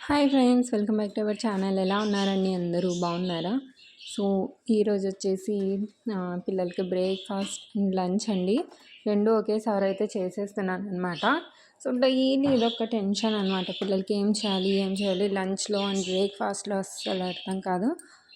Hi friends, welcome back to our channel. ఎలా ఉన్నారండి? అందరూ బాగున్నారా? సో ఈరోజు వచ్చేసి పిల్లలకి బ్రేక్ఫాస్ట్ అండ్ లంచ్ అండి, రెండు ఒకేసారి అయితే చేసేస్తున్నాను అనమాట. సో డైలీ ఇదొక టెన్షన్ అనమాట. పిల్లలకి ఏం చేయాలి లంచ్లో అండ్ బ్రేక్ఫాస్ట్లో అస్సలు అర్థం కాదు.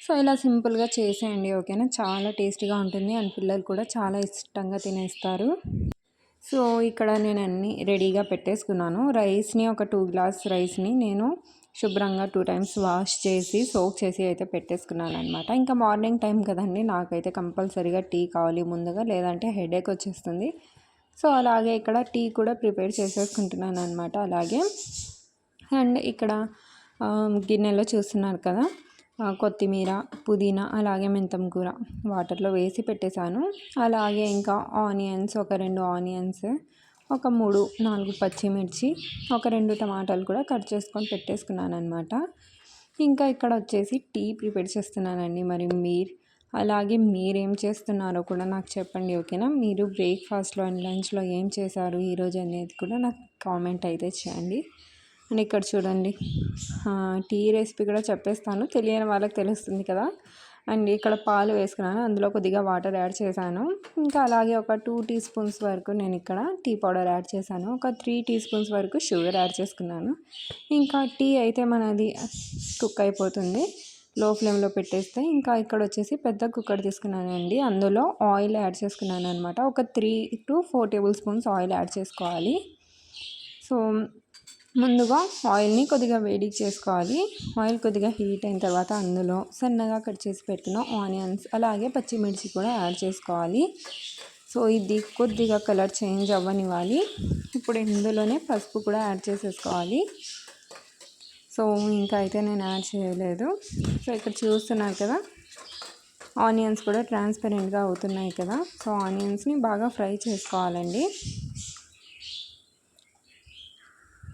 సో ఇలా సింపుల్గా చేసేయండి, ఓకేనా? చాలా టేస్టీగా ఉంటుంది అండ్ పిల్లలు కూడా చాలా ఇష్టంగా తినేస్తారు. సో ఇక్కడ నేను అన్నీ రెడీగా పెట్టేసుకున్నాను. రైస్ని ఒక 2 గ్లాస్ రైస్ని నేను శుభ్రంగా 2 టైమ్స్ వాష్ చేసి సోక్ చేసి అయితే పెట్టేసుకున్నాను అనమాట. ఇంకా మార్నింగ్ టైం కదండి, నాకైతే కంపల్సరీగా టీ కావాలి ముందుగా, లేదంటే హెడేక్ వచ్చేస్తుంది. సో అలాగే ఇక్కడ టీ కూడా ప్రిపేర్ చేసేసుకుంటున్నాను అనమాట. అలాగే అండ్ ఇక్కడ గిన్నెలో చూస్తున్నారు కదా, కొత్తిమీర, పుదీనా, అలాగే మెంతం కూర వాటర్లో వేసి పెట్టేశాను. అలాగే ఇంకా ఆనియన్స్, ఒక 2 ఆనియన్స్, ఒక 3-4 పచ్చిమిర్చి, ఒక 2 టమాటాలు కూడా కట్ చేసుకొని పెట్టేసుకున్నాను అనమాట. ఇంకా ఇక్కడ వచ్చేసి టీ ప్రిపేర్ చేస్తున్నానండి. మరి అలాగే మీరేం చేస్తున్నారో కూడా నాకు చెప్పండి, ఓకేనా? మీరు బ్రేక్ఫాస్ట్లో అండ్ లంచ్లో ఏం చేశారు ఈరోజు అనేది కూడా నాకు కామెంట్ అయితే చేయండి. అండ్ ఇక్కడ చూడండి, టీ రెసిపీ కూడా చెప్పేస్తాను, తెలియని వాళ్ళకి తెలుస్తుంది కదా. అండ్ ఇక్కడ పాలు వేసుకున్నాను, అందులో కొద్దిగా వాటర్ యాడ్ చేశాను. ఇంకా అలాగే ఒక 2 టీ స్పూన్స్ వరకు నేను ఇక్కడ టీ పౌడర్ యాడ్ చేశాను. ఒక 3 టీ స్పూన్స్ వరకు షుగర్ యాడ్ చేసుకున్నాను. ఇంకా టీ అయితే మనది కుక్ అయిపోతుంది లో ఫ్లేమ్లో పెట్టేస్తే. ఇంకా ఇక్కడ వచ్చేసి పెద్ద కుక్కర్ తీసుకున్నానండి, అందులో ఆయిల్ యాడ్ చేసుకున్నాను అనమాట. ఒక 3 to 4 table spoons oil add చేసుకోవాలి. సో ముందుగా ఆయిల్ని కొద్దిగా వేడికి చేసుకోవాలి. ఆయిల్ కొద్దిగా హీట్ అయిన తర్వాత అందులో సన్నగా కట్ చేసి పెట్టుకున్న ఆనియన్స్, అలాగే పచ్చిమిర్చి కూడా యాడ్ చేసుకోవాలి. సో ఇది కొద్దిగా కలర్ చేంజ్ అవ్వనివ్వాలి. ఇప్పుడు ఇందులోనే పసుపు కూడా యాడ్ చేసేసుకోవాలి. సో ఇంకా అయితే నేను యాడ్ చేయలేదు. సో ఇక్కడ చూస్తున్నారు కదా, ఆనియన్స్ కూడా ట్రాన్స్పరెంట్గా అవుతున్నాయి కదా. సో ఆనియన్స్ని బాగా ఫ్రై చేసుకోవాలండి.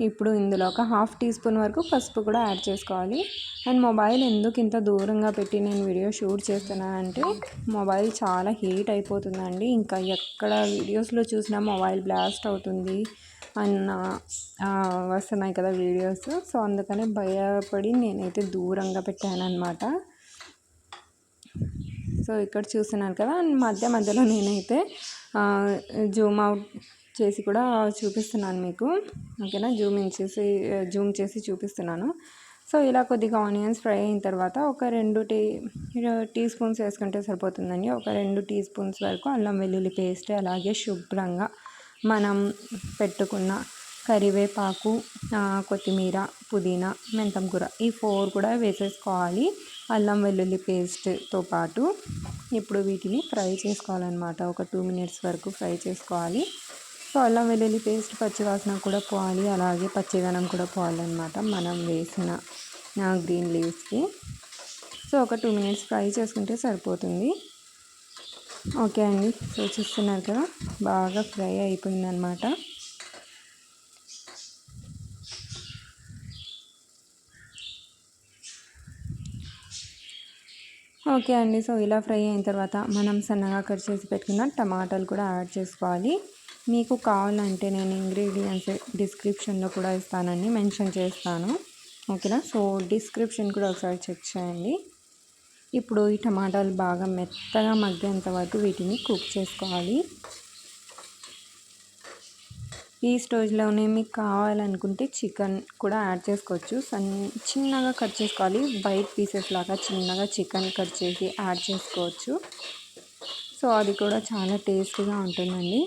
ఇప్పుడు ఇందులో ఒక 1/2 టీ స్పూన్ వరకు పసుపు కూడా యాడ్ చేసుకోవాలి. అండ్ మొబైల్ ఎందుకు ఇంత దూరంగా పెట్టి నేను వీడియో షూట్ చేస్తున్నానంటే, మొబైల్ చాలా హీట్ అయిపోతుందండి. ఇంకా ఎక్కడ వీడియోస్లో చూసినా మొబైల్ బ్లాస్ట్ అవుతుంది అన్న వస్తున్నాయి కదా వీడియోస్. సో అందుకని భయపడి నేనైతే దూరంగా పెట్టాను అనమాట. సో ఇక్కడ చూస్తున్నాను కదా, మధ్యలో నేనైతే జూమ్ అవుట్ చేసి కూడా చూపిస్తున్నాను మీకు, ఓకేనా? జూమ్ చేసి చూపిస్తున్నాను. సో ఇలా కొద్దిగా ఆనియన్స్ ఫ్రై అయిన తర్వాత ఒక 2 టీ స్పూన్స్ వేసుకుంటే సరిపోతుందండి. ఒక 2 టీ స్పూన్స్ వరకు అల్లం వెల్లుల్లి పేస్ట్, అలాగే శుభ్రంగా మనం పెట్టుకున్న కరివేపాకు, కొత్తిమీర, పుదీనా, మెంతం కూర, ఈ 4 కూడా వేసేసుకోవాలి అల్లం వెల్లుల్లి పేస్ట్తో పాటు. ఇప్పుడు వీటిని ఫ్రై చేసుకోవాలన్నమాట. ఒక 2 మినిట్స్ వరకు ఫ్రై చేసుకోవాలి. సో అల్లం వెల్లుల్లి పేస్ట్ పచ్చివాసన కూడా పోవాలి, అలాగే పచ్చిదనం కూడా పోవాలన్నమాట మనం వేసిన గ్రీన్ లీవ్స్కి. సో ఒక 2 మినిట్స్ ఫ్రై చేసుకుంటే సరిపోతుంది. ఓకే అండి, సో చూస్తున్నారు కదా, బాగా ఫ్రై అయిపోయిందనమాట. ఓకే అండి, సో ఇలా ఫ్రై అయిన తర్వాత మనం సన్నగా కట్ చేసి పెట్టుకున్న టమాటాలు కూడా యాడ్ చేసుకోవాలి. మీకు కావాలంటే నేను ఇంగ్రీడియంట్స్ డిస్క్రిప్షన్లో కూడా ఇస్తానండి, మెన్షన్ చేస్తాను, ఓకేనా? సో డిస్క్రిప్షన్ కూడా ఒకసారి చెక్ చేయండి. ఇప్పుడు ఈ టమాటాలు బాగా మెత్తగా మగ్గేంత వరకు వీటిని కుక్ చేసుకోవాలి. ఈ స్టేజ్లోనే మీకు కావాలనుకుంటే చికెన్ కూడా యాడ్ చేసుకోవచ్చు. చిన్నగా కట్ చేసుకోవాలి, బైట్ పీసెస్ లాగా చిన్నగా చికెన్ కట్ చేసి యాడ్ చేసుకోవచ్చు. సో అది కూడా చాలా టేస్టీగా ఉంటుందండి.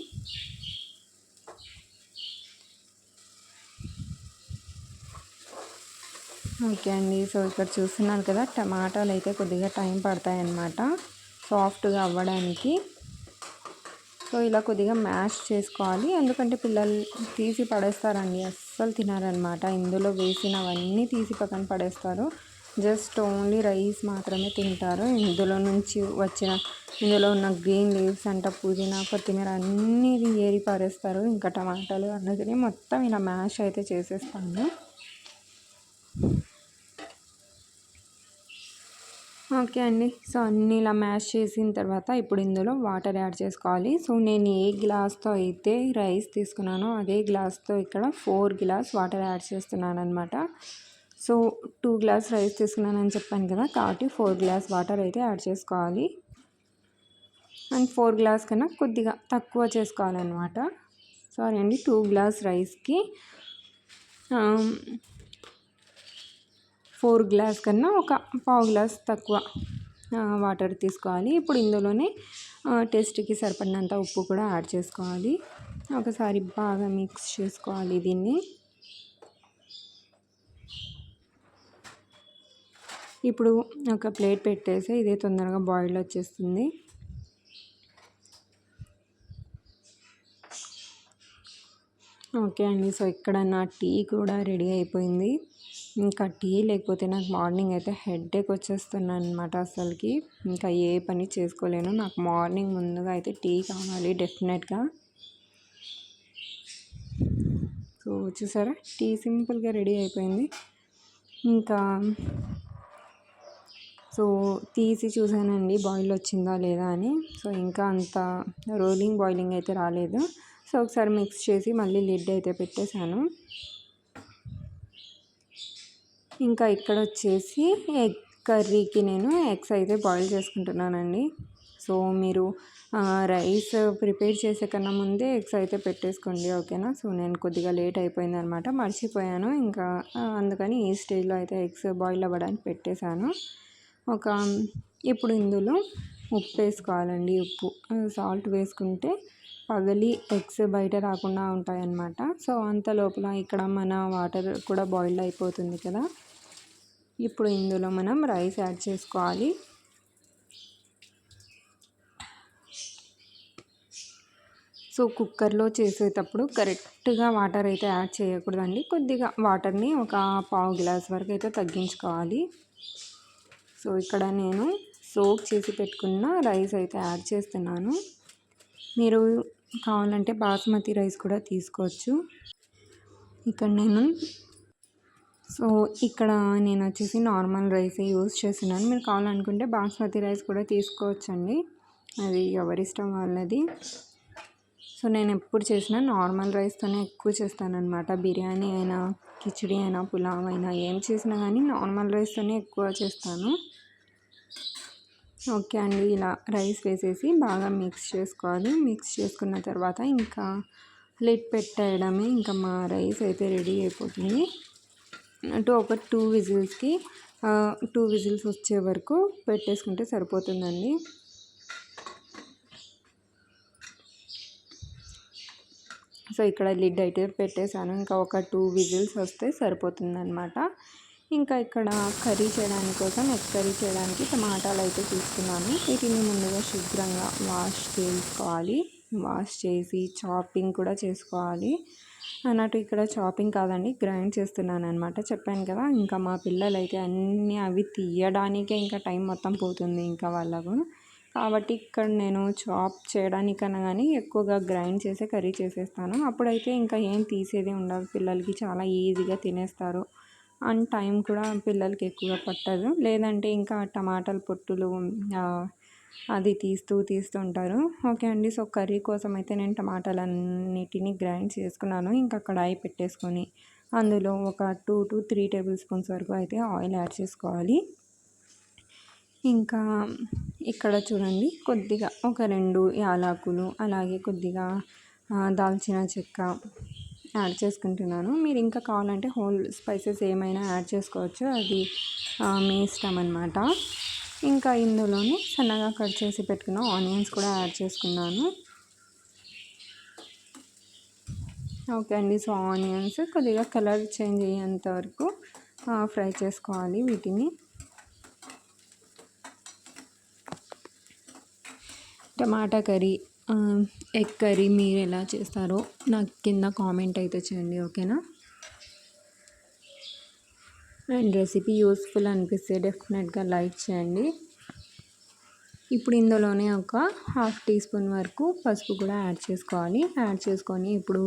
ఓకే అండి, సో ఇక్కడ చూస్తున్నారు కదా, టమాటాలు అయితే కొద్దిగా టైం పడతాయన్నమాట సాఫ్ట్గా అవ్వడానికి. సో ఇలా కొద్దిగా మ్యాష్ చేసుకోవాలి, ఎందుకంటే పిల్లలు తీసి పడేస్తారండి, అస్సలు తినారనమాట. ఇందులో వేసినవన్నీ తీసి పక్కన పడేస్తారు, జస్ట్ ఓన్లీ రైస్ మాత్రమే తింటారు. ఇందులో ఉన్న గ్రీన్ లీవ్స్ అంట, పుదీనా, కొత్తిమీర అన్నీ ఏరి పారేస్తారు. ఇంకా టమాటాలు అన్నది మొత్తం ఇలా మ్యాష్ అయితే చేసేస్తాను. ఓకే అండి, సో అన్నీ ఇలా మ్యాష్ చేసిన తర్వాత ఇప్పుడు ఇందులో వాటర్ యాడ్ చేసుకోవాలి. సో నేను ఏ గ్లాస్తో అయితే రైస్ తీసుకున్నానో అదే గ్లాస్తో ఇక్కడ 4 గ్లాస్ వాటర్ యాడ్ చేస్తున్నాను అనమాట. సో 2 గ్లాస్ రైస్ తీసుకున్నానని చెప్పాను కదా, కాబట్టి 4 గ్లాస్ వాటర్ అయితే యాడ్ చేసుకోవాలి. అండ్ 4 గ్లాస్ కన్నా కొద్దిగా తక్కువ చేసుకోవాలన్నమాట. సారీ అండి, 2 గ్లాస్ రైస్కి 4 గ్లాస్ కన్నా ఒక పావు గ్లాస్ తక్కువ వాటర్ తీసుకోవాలి. ఇప్పుడు ఇందులోనే టేస్ట్కి సరిపడినంత ఉప్పు కూడా యాడ్ చేసుకోవాలి. ఒకసారి బాగా మిక్స్ చేసుకోవాలి దీన్ని. ఇప్పుడు ఒక ప్లేట్ పెట్టేసి ఇదే తొందరగా బాయిల్ వచ్చేస్తుంది. ఓకే అండి, సో ఇక్కడ నా టీ కూడా రెడీ అయిపోయింది. ఇంకా టీ లేకపోతే నాకు మార్నింగ్ అయితే హెడేక్ వచ్చేస్తున్నాను అనమాట. అసలుకి ఇంకా ఏ పని చేసుకోలేను. నాకు మార్నింగ్ ముందుగా అయితే టీ కావాలి డెఫినెట్గా. సో చూసారా, టీ సింపుల్గా రెడీ అయిపోయింది. ఇంకా సో తీసి చూసానండి బాయిల్ వచ్చిందా లేదా అని. సో ఇంకా అంత బాయిలింగ్ అయితే రాలేదు. సో ఒకసారి మిక్స్ చేసి మళ్ళీ లిడ్ అయితే పెట్టేశాను. ఇంకా ఇక్కడ వచ్చేసి ఎగ్ కర్రీకి నేను ఎగ్స్ అయితే బాయిల్ చేసుకుంటున్నానండి. సో మీరు రైస్ ప్రిపేర్ చేసే కన్నా ముందే ఎగ్స్ అయితే పెట్టేసుకోండి, ఓకేనా. సో నేను కొద్దిగా లేట్ అయిపోయింది అనమాట, మర్చిపోయాను. ఇంకా అందుకని ఈ స్టేజ్లో అయితే ఎగ్స్ బాయిల్ అవ్వడానికి పెట్టేశాను. ఇప్పుడు ఇందులో ఉప్పు వేసుకోవాలండి. సాల్ట్ వేసుకుంటే పగిలి ఎగ్స్ బయట రాకుండా ఉంటాయన్నమాట. సో అంత లోపల ఇక్కడ మన వాటర్ కూడా బాయిల్ అయిపోతుంది కదా. ఇప్పుడు ఇందులో మనం రైస్ యాడ్ చేసుకోవాలి. సో కుక్కర్లో చేసేటప్పుడు కరెక్ట్గా వాటర్ అయితే యాడ్ చేయకూడదండి. కొద్దిగా వాటర్ని ఒక పావు గ్లాస్ వరకు అయితే తగ్గించుకోవాలి. సో ఇక్కడ నేను సోక్ చేసి పెట్టుకున్న రైస్ అయితే యాడ్ చేస్తున్నాను. మీరు కావాలంటే బాస్మతి రైస్ కూడా తీసుకోవచ్చు. ఇక్కడ నేను వచ్చేసి నార్మల్ రైస్ యూజ్ చేస్తున్నాను. మీరు కావాలనుకుంటే బాస్మతి రైస్ కూడా తీసుకోవచ్చండి, అది ఎవరిష్టం వాళ్ళది. సో నేను ఎప్పుడు చేసినా నార్మల్ రైస్తోనే ఎక్కువ చేస్తానన్నమాట. బిర్యానీ అయినా, కిచిడి అయినా, పులావ్ అయినా ఏం చేసినా కానీ నార్మల్ రైస్తోనే ఎక్కువ చేస్తాను. ఓకే అండి, ఇలా రైస్ వేసేసి బాగా మిక్స్ చేసుకోవాలి. మిక్స్ చేసుకున్న తర్వాత ఇంకా లిడ్ పెట్టేయడమే. ఇంకా మా రైస్ అయితే రెడీ అయిపోతుంది. ఒక 2 విజిల్స్ వచ్చే వరకు పెట్టేసుకుంటే సరిపోతుందండి. సో ఇక్కడ లిడ్ అయితే పెట్టేశాను. ఇంకా ఒక 2 విజిల్స్ వస్తే సరిపోతుందన్నమాట. ఇంకా ఇక్కడ కర్రీ చేయడానికి కోసం ఎగ్ కర్రీ చేయడానికి టమాటాలు అయితే తీసుకున్నాను. వీటిని ముందుగా శుభ్రంగా వాష్ చేసి చాపింగ్ కూడా చేసుకోవాలి అన్నట్టు. ఇక్కడ చాపింగ్ కాదండి, గ్రైండ్ చేస్తున్నాను అనమాట. చెప్పాను కదా, ఇంకా మా పిల్లలు అయితే అన్నీ అవి తీయడానికే ఇంకా టైం మొత్తం పోతుంది ఇంకా వాళ్ళకు. కాబట్టి ఇక్కడ నేను చాప్ చేయడానికన్నా కానీ ఎక్కువగా గ్రైండ్ చేసే కర్రీ చేసేస్తాను. అప్పుడైతే ఇంకా ఏం తీసేది ఉండదు, పిల్లలకి చాలా ఈజీగా తినేస్తారు. అండ్ టైం కూడా పిల్లలకి ఎక్కువగా పట్టదు. లేదంటే ఇంకా టమాటాల పొట్టులు అది తీస్తూ ఉంటారు. ఓకే అండి, సో కర్రీ కోసం అయితే నేను టమాటాలన్నిటిని గ్రైండ్ చేసుకున్నాను. ఇంకా కడాయి పెట్టేసుకొని అందులో ఒక 2 to 3 టేబుల్ స్పూన్స్ వరకు అయితే ఆయిల్ యాడ్ చేసుకోవాలి. ఇంకా ఇక్కడ చూడండి, కొద్దిగా ఒక 2 యాలకులు, అలాగే కొద్దిగా దాల్చిన చెక్క యాడ్ చేసుకుంటున్నాను. మీరు ఇంకా కావాలంటే హోల్ స్పైసెస్ ఏమైనా యాడ్ చేసుకోవచ్చు, అది మీ ఇష్టం అన్నమాట. ఇంకా ఇందులోనే సన్నగా కట్ చేసి పెట్టుకున్న ఆనియన్స్ కూడా యాడ్ చేసుకున్నాను. ఓకే అండి, సో ఆనియన్స్ కొద్దిగా కలర్ చేంజ్ అయ్యేంత వరకు ఫ్రై చేసుకోవాలి వీటిని. టమాటా కర్రీ, ఎగ్ కర్రీ మీరు ఎలా చేస్తారో నాకు కింద కామెంట్ అయితే చేయండి, ఓకేనా. అండ్ రెసిపీ యూస్ఫుల్ అనిపిస్తే డెఫినెట్గా లైక్ చేయండి. ఇప్పుడు ఇందులోనే ఒక 1/2 టీ స్పూన్ వరకు పసుపు కూడా యాడ్ చేసుకోవాలి. యాడ్ చేసుకొని ఇప్పుడు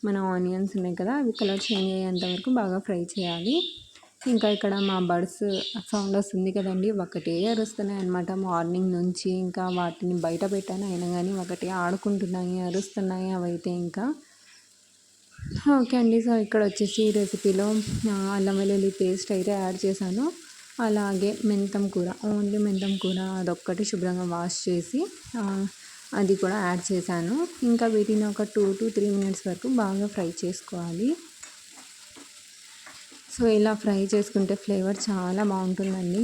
మన ఆనియన్స్ ఉన్నాయి కదా, అవి కలర్ చేంజ్ అయ్యేంత వరకు బాగా ఫ్రై చేయాలి. ఇంకా ఇక్కడ మా బర్డ్స్ సౌండ్ వస్తుంది కదండి, ఒకటే అరుస్తున్నాయి అనమాట మార్నింగ్ నుంచి. ఇంకా వాటిని బయట పెట్టాను, అయినా కానీ ఒకటే ఆడుకుంటున్నాయి, అరుస్తున్నాయి అవైతే. ఇంకా ఓకే అండి. సో, ఇక్కడొచ్చేసి ఈ రెసిపీలో అల్లం వెల్లుల్లి పేస్ట్ అయితే యాడ్ చేశాను. అలాగే మెంతం కూర, ఓన్లీ మెంతం కూర అదొక్కటి శుభ్రంగా వాష్ చేసి అది కూడా యాడ్ చేశాను. ఇంకా వీటిని ఒక 2-3 మినిట్స్ వరకు బాగా ఫ్రై చేసుకోవాలి. సో, ఇలా ఫ్రై చేసుకుంటే ఫ్లేవర్ చాలా బాగుంటుందండి.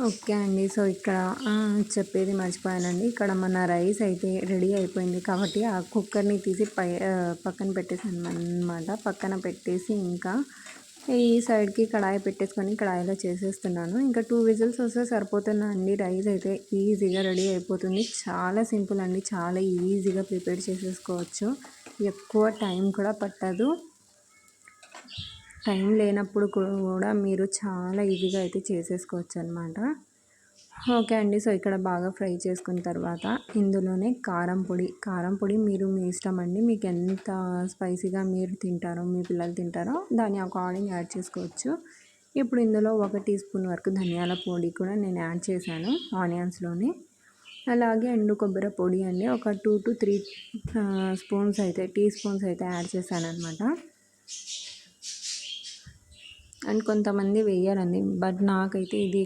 ఓకే అండి. సో, ఇక్కడ చెప్పేది మర్చిపోయానండి. ఇక్కడ మన రైస్ అయితే రెడీ అయిపోయింది కాబట్టి ఆ కుక్కర్‌ని తీసి పక్కన పెట్టేసాననమాట. పక్కన పెట్టేసి ఇంకా ఈ సైడ్‌కి కడాయి పెట్టేసుకొని కడాయిలో చేసేస్తున్నాను. ఇంకా 2 విజిల్స్ వస్తే సరిపోతుందండి. రైస్ అయితే ఈజీగా రెడీ అయిపోతుంది. చాలా సింపుల్ అండి. చాలా ఈజీగా ప్రిపేర్ చేసేసుకోవచ్చు. ఎక్కువ టైం కూడా పట్టదు. టైం లేనప్పుడు కూడా మీరు చాలా ఈజీగా అయితే చేసేసుకోవచ్చు అనమాట. ఓకే అండి. సో, ఇక్కడ బాగా ఫ్రై చేసుకున్న తర్వాత ఇందులోనే కారం పొడి మీరు మీ ఇష్టం అండి. మీకు ఎంత స్పైసీగా మీరు తింటారో, మీ పిల్లలు తింటారో దాని అకార్డింగ్ యాడ్ చేసుకోవచ్చు. ఇప్పుడు ఇందులో 1 టీ స్పూన్ వరకు ధనియాల పొడి కూడా నేను యాడ్ చేశాను ఆనియన్స్లోనే. అలాగే ఎండు కొబ్బరి పొడి అండి ఒక 2-3 టీ స్పూన్స్ అయితే యాడ్ చేశాననమాట. అండ్ కొంతమంది వేయరండి, బట్ నాకైతే ఇది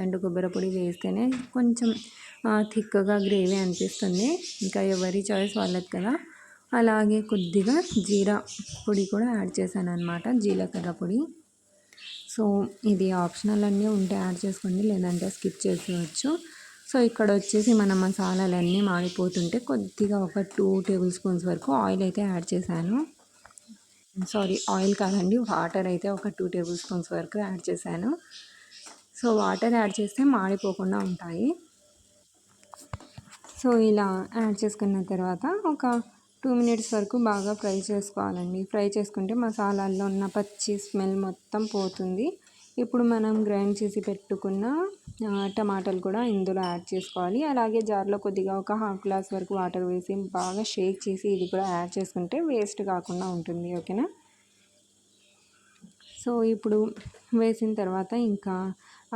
ఎండు కొబ్బరి పొడి వేస్తేనే కొంచెం థిక్గా గ్రేవీ అనిపిస్తుంది. ఇంకా ఎవరి చాయిస్ వాళ్ళది కదా. అలాగే కొద్దిగా జీరా పొడి కూడా యాడ్ చేశాను అనమాట, జీలకర్ర పొడి. సో, ఇది ఆప్షనల్ అన్నీ ఉంటే యాడ్ చేసుకోండి, లేదంటే స్కిప్ చేసేయచ్చు. సో, ఇక్కడ వచ్చేసి మన మసాలాలన్నీ మాడిపోతుంటే కొద్దిగా ఒక 2 టేబుల్ స్పూన్స్ వరకు ఆయిల్ అయితే యాడ్ చేశాను. ఆయిల్ కాదండి, వాటర్ అయితే ఒక 2 టేబుల్ స్పూన్స్ వరకు యాడ్ చేశాను. సో, వాటర్ యాడ్ చేస్తే మాడిపోకుండా ఉంటాయి. సో, ఇలా యాడ్ చేసుకున్న తర్వాత ఒక 2 మినిట్స్ వరకు బాగా ఫ్రై చేసుకోవాలండి. ఫ్రై చేసుకుంటే మసాలాల్లో ఉన్న పచ్చి స్మెల్ మొత్తం పోతుంది. ఇప్పుడు మనం గ్రైండ్ చేసి పెట్టుకున్న టమాటాలు కూడా ఇందులో యాడ్ చేసుకోవాలి. అలాగే జార్లో కొద్దిగా ఒక హాఫ్ గ్లాస్ వరకు వాటర్ వేసి బాగా షేక్ చేసి ఇది కూడా యాడ్ చేసుకుంటే వేస్ట్ కాకుండా ఉంటుంది. ఓకేనా. సో, ఇప్పుడు వేసిన తర్వాత ఇంకా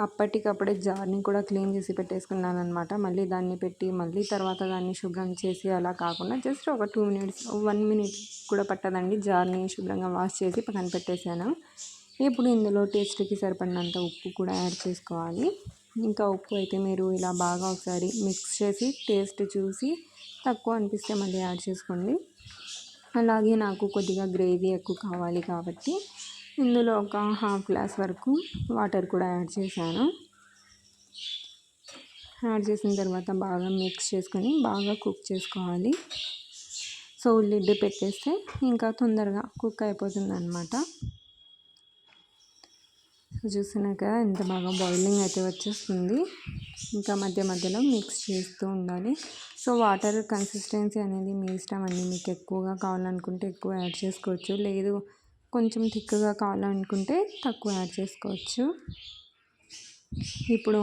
అప్పటికప్పుడే జార్ని కూడా క్లీన్ చేసి పెట్టేసుకున్నాను అనమాట. మళ్ళీ దాన్ని పెట్టి మళ్ళీ తర్వాత దాన్ని శుభ్రం చేసి అలా కాకుండా జస్ట్ ఒక 2 మినిట్స్ 1 మినిట్ కూడా పట్టదండి. జార్ని శుభ్రంగా వాష్ చేసి పక్కన పెట్టేశాను. ఇప్పుడు ఇందులో టేస్ట్కి సరిపడినంత ఉప్పు కూడా యాడ్ చేసుకోవాలి. ఇంకా ఉప్పు అయితే మీరు ఇలా బాగా ఒకసారి మిక్స్ చేసి టేస్ట్ చూసి తక్కువ అనిపిస్తే మళ్ళీ యాడ్ చేసుకోండి. అలాగే నాకు కొద్దిగా గ్రేవీ ఎక్కువ కావాలి కాబట్టి ఇందులో ఒక హాఫ్ గ్లాస్ వరకు వాటర్ కూడా యాడ్ చేశాను. యాడ్ చేసిన తర్వాత బాగా మిక్స్ చేసుకొని బాగా కుక్ చేసుకోవాలి. సో, లిడ్ పెట్టేస్తే ఇంకా తొందరగా కుక్ అయిపోతుంది అనమాట. చూస్తున్నారు కదా ఎంత బాగా బాయిలింగ్ అయితే వచ్చేస్తుంది. ఇంకా మధ్య మధ్యలో మిక్స్ చేస్తూ ఉండాలి. సో, వాటర్ కన్సిస్టెన్సీ అనేది మీ ఇష్టం అండి. మీకు ఎక్కువగా కావాలనుకుంటే ఎక్కువ యాడ్ చేసుకోవచ్చు, లేదు కొంచెం థిక్గా కావాలనుకుంటే తక్కువ యాడ్ చేసుకోవచ్చు. ఇప్పుడు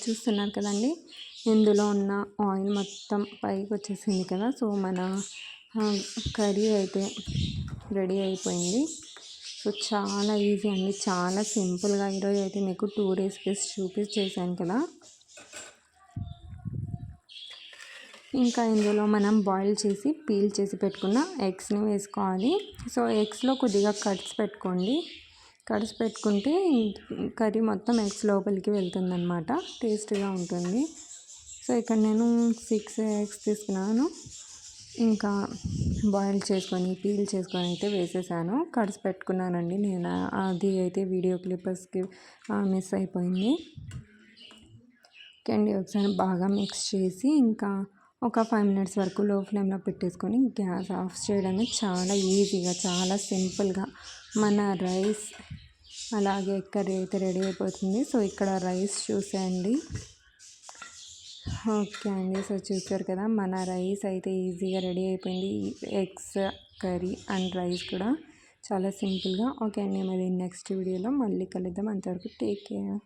చూస్తున్నారు కదండి, ఇందులో ఉన్న ఆయిల్ మొత్తం పైకి వచ్చేసింది కదా. సో, మన కర్రీ అయితే రెడీ అయిపోయింది. సో, చాలా ఈజీ అండి, చాలా సింపుల్గా ఈరోజు అయితే మీకు 2 రెసిపీస్ చూపించేసాను కదా. ఇంకా ఇందులో మనం బాయిల్ చేసి పీల్ చేసి పెట్టుకున్న ఎగ్స్ని వేసుకోవాలి. సో, ఎగ్స్లో కొద్దిగా కట్స్ పెట్టుకుంటే కర్రీ మొత్తం ఎగ్స్ లోపలికి వెళ్తుందన్నమాట, టేస్ట్గా ఉంటుంది. సో, ఇక్కడ నేను 6 ఎగ్స్ తీసుకున్నాను. ఇంకా బాయిల్ చేసుకొని పీల్ చేసుకొని అయితే వేసేసాను. కట్స్ పెట్టుకున్నానండి నేను, అది అయితే వీడియో క్లిప్స్కి మిస్ అయిపోయింది. ఓకే అండి, ఒకసారి బాగా మిక్స్ చేసి ఇంకా ఒక 5 మినిట్స్ వరకు లో ఫ్లేమ్లో పెట్టేసుకొని గ్యాస్ ఆఫ్ చేయడమే. చాలా ఈజీగా, చాలా సింపుల్గా మన రైస్ అలాగే కర్రీ అయితే రెడీ అయిపోతుంది. సో, ఇక్కడ రైస్ చూసేయండి. ఓకే అండి, సో చూసారు కదా మన రైస్ అయితే ఈజీగా రెడీ అయిపోయింది. ఎగ్స్ కర్రీ అండ్ రైస్ కూడా చాలా సింపుల్గా. ఓకే అండి, మరి నెక్స్ట్ వీడియోలో మళ్ళీ కలుద్దాం. అంతవరకు టేక్ కేర్.